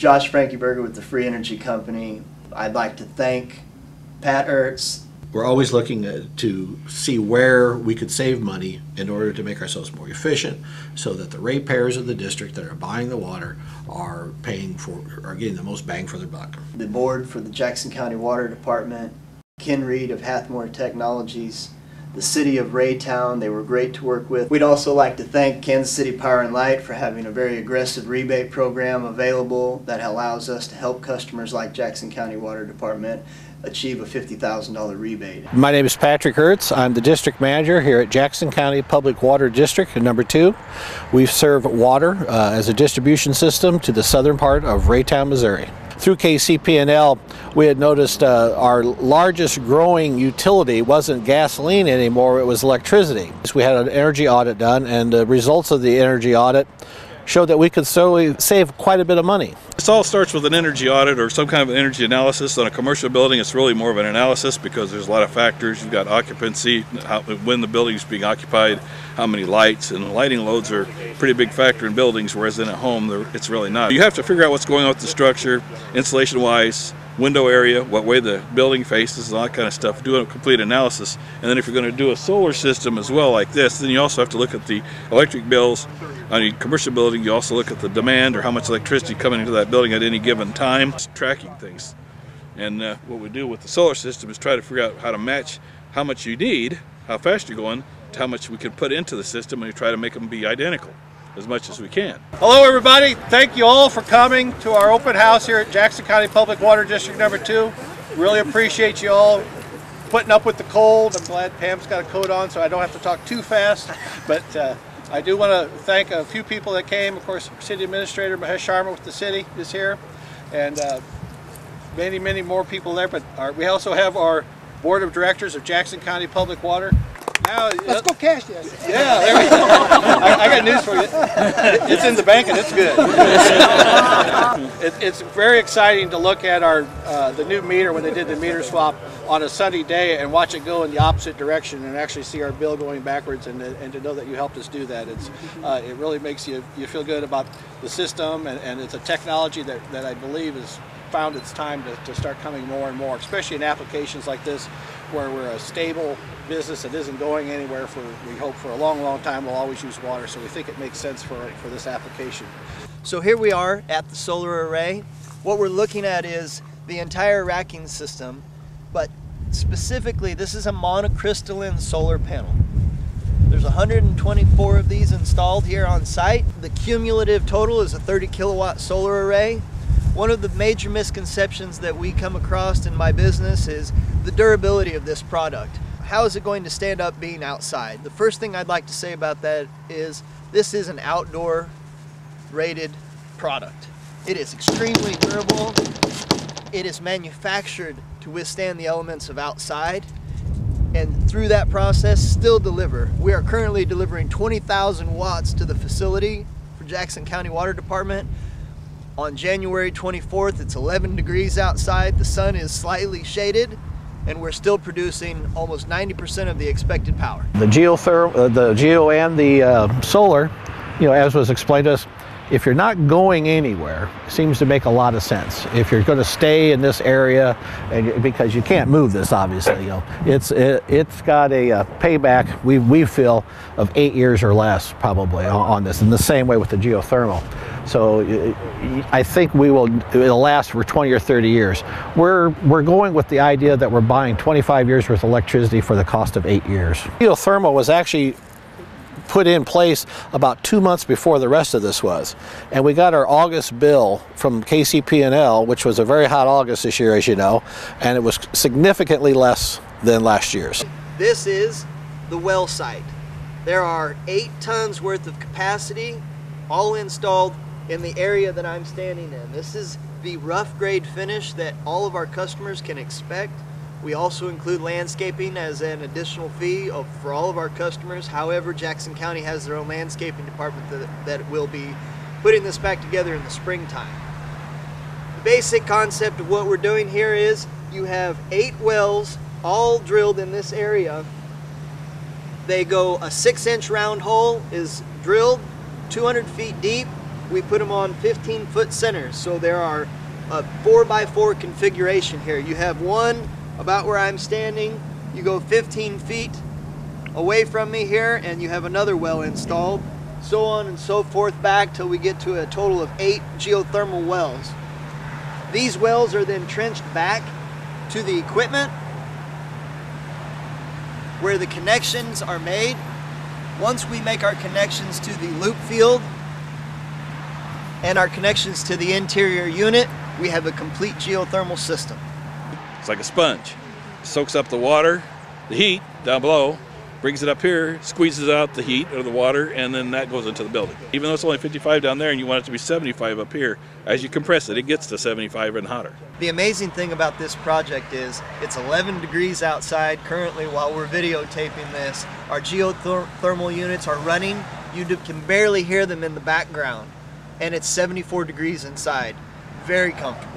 Josh Frankieberger with the Free Energy Company. I'd like to thank Pat Ertz. We're always looking to see where we could save money in order to make ourselves more efficient so that the ratepayers of the district that are buying the water are getting the most bang for their buck. The board for the Jackson County Water Department, Ken Reed of Hathmore Technologies, the city of Raytown, they were great to work with. We'd also like to thank Kansas City Power and Light for having a very aggressive rebate program available that allows us to help customers like Jackson County Water Department achieve a $50,000 rebate. My name is Patrick Ertz. I'm the district manager here at Jackson County Public Water District number 2. We serve water as a distribution system to the southern part of Raytown, Missouri. Through KCP&L, we had noticed our largest growing utility wasn't gasoline anymore, it was electricity. So we had an energy audit done, and the results of the energy audit showed that we could save quite a bit of money. This all starts with an energy audit or some kind of energy analysis. On a commercial building, it's really more of an analysis because there's a lot of factors. You've got occupancy, when the building is being occupied, how many lights, and lighting loads are a pretty big factor in buildings, whereas in a home, it's really not. You have to figure out what's going on with the structure, insulation-wise, window area, what way the building faces, and all that kind of stuff. Do a complete analysis. And then if you're going to do a solar system as well like this, then you also have to look at the electric bills. On a commercial building, you also look at the demand or how much electricity coming into that building at any given time. It's tracking things. And what we do with the solar system is try to figure out how to match how much you need, how fast you're going, to how much we can put into the system, and we try to make them be identical as much as we can. Hello everybody, thank you all for coming to our open house here at Jackson County Public Water District number 2. Really appreciate you all putting up with the cold. I'm glad Pam's got a coat on so I don't have to talk too fast, but I do want to thank a few people that came. Of course, City Administrator Mahesh Sharma with the city is here, and many more people there, but we also have our Board of Directors of Jackson County Public Water. Now, let's go cash this. Yeah, there we go. I got news for you. It's in the bank and it's good. It's very exciting to look at the new meter when they did the meter swap on a sunny day and watch it go in the opposite direction and actually see our bill going backwards, and to know that you helped us do that. It really makes you feel good about the system, and it's a technology that I believe has found its time to start coming more and more, especially in applications like this where we're a stable business that isn't going anywhere we hope for a long time. We'll always use water, so we think it makes sense for this application. So here we are at the solar array. What we're looking at is the entire racking system, but specifically this is a monocrystalline solar panel. There's 124 of these installed here on site. The cumulative total is a 30 kilowatt solar array. One of the major misconceptions that we come across in my business is the durability of this product. How is it going to stand up being outside? The first thing I'd like to say about that is this is an outdoor rated product. It is extremely durable. It is manufactured to withstand the elements of outside, and through that process still deliver. We are currently delivering 20,000 watts to the facility for Jackson County Water Department. On January 24th, it's 11 degrees outside, the sun is slightly shaded, and we're still producing almost 90% of the expected power. The geo and the solar, as was explained to us, if you're not going anywhere, it seems to make a lot of sense. If you're going to stay in this area, and because you can't move this, obviously, it's got a payback, we feel, of 8 years or less probably on this, in the same way with the geothermal. So I think it'll last for 20 or 30 years. We're going with the idea that we're buying 25 years worth of electricity for the cost of 8 years. Geothermal was actually put in place about 2 months before the rest of this was. And we got our August bill from KCP&L, which was a very hot August this year, as you know, and it was significantly less than last year's. This is the well site. There are 8 tons worth of capacity, all installed in the area that I'm standing in. This is the rough grade finish that all of our customers can expect. We also include landscaping as an additional fee for all of our customers. However, Jackson County has their own landscaping department that will be putting this back together in the springtime. The basic concept of what we're doing here is you have 8 wells all drilled in this area. They go, a 6-inch round hole is drilled 200 feet deep We put them on 15-foot centers, so there are a 4x4 configuration here. You have one about where I'm standing, you go 15 feet away from me here, and you have another well installed, so on and so forth back till we get to a total of 8 geothermal wells. These wells are then trenched back to the equipment where the connections are made. Once we make our connections to the loop field and our connections to the interior unit, we have a complete geothermal system. It's like a sponge. It soaks up the water, the heat down below, brings it up here, squeezes out the heat of the water, and then that goes into the building. Even though it's only 55 down there and you want it to be 75 up here, as you compress it, it gets to 75 and hotter. The amazing thing about this project is it's 11 degrees outside currently while we're videotaping this. Our geothermal units are running. You can barely hear them in the background, and it's 74 degrees inside. Very comfortable.